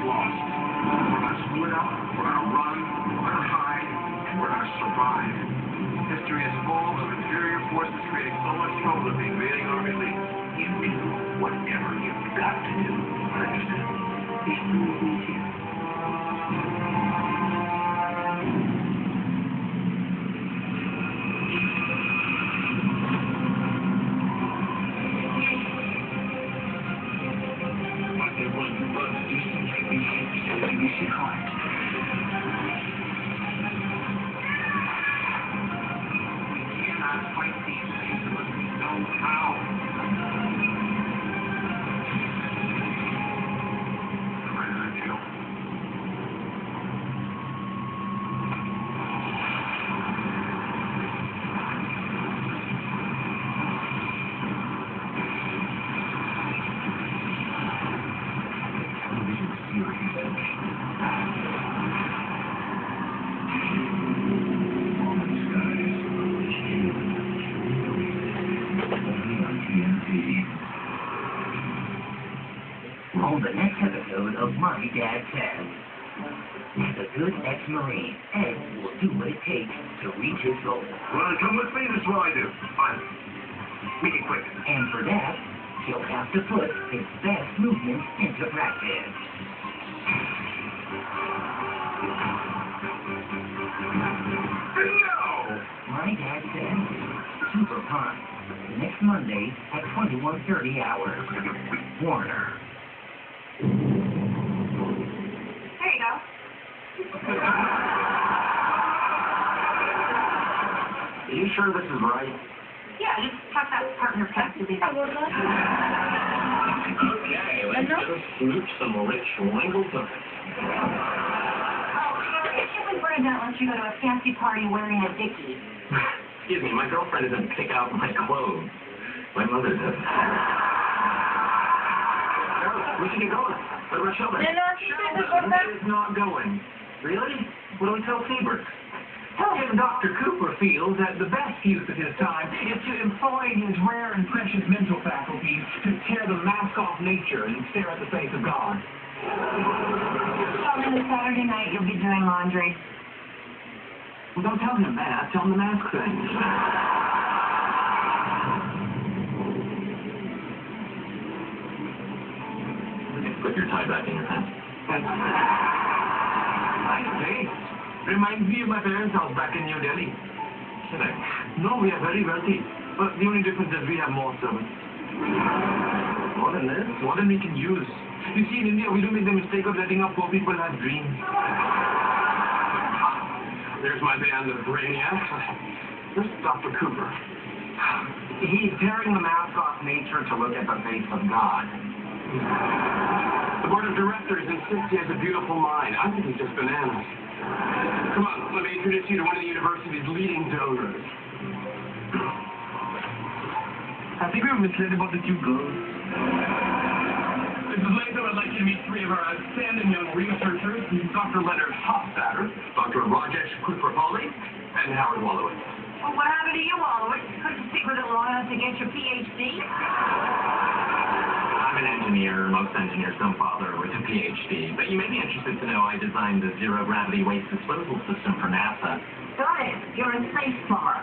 lost. We're going to split up, we're going to run, we're going to hide, and we're going to survive. History is full of inferior forces creating so much trouble that the invading army leads. You do whatever you've got to do. Understood? History is here. On the next episode of My Dad Says, as a good ex-Marine, Ed will do what it takes to reach his goal. Well, come with me, that's what I do. Fine. Make it quick. And for that, he'll have to put his best movements into practice. Bingo! My Dad Says, Super Fun, next Monday at 21:30 hours. Warner. There you go. Are you sure this is right? Yeah, just tuck that partner past the Okay, let's just smooch some rich Wangleton. Oh, Harry, I can't believe Brenda lets you go to a fancy party wearing a dickie. Excuse me, my girlfriend doesn't pick out my clothes. My mother does. We should get going. What about Sheldon? Sheldon is not going. Really? What do we tell Seabird? Tell him Dr. Cooper feels that the best use of his time is to employ his rare and precious mental faculties to tear the mask off nature and stare at the face of God. Tell him that Saturday night you'll be doing laundry. Well, don't tell him that. Tell him the mask thing. Put your tie back in your pants. Nice taste. Reminds me of my parents' house back in New Delhi. Should I? No, we are very wealthy. But the only difference is we have more servants. More than this? More than we can use. You see, in India, we do make the mistake of letting our poor people have dreams. There's my band of brainiacs. This is Dr. Cooper. He's tearing the mask off nature to look at the face of God. The board of directors insists he has a beautiful mind. I think he's just bananas. Come on, let me introduce you to one of the university's leading donors. I think we were misled about the two girls. Mrs. Latham, I'd like you to meet three of our outstanding young researchers, Dr. Leonard Hofstadter, Dr. Rajesh Kuprapalli, and Howard Wallowitz. Well, what happened to you, Wallowitz? Couldn't stick with it long enough to get your PhD? I'm an engineer. Most engineers don't bother with a PhD. But you may be interested to know I designed the zero-gravity waste disposal system for NASA. Got it. You're a space plumber.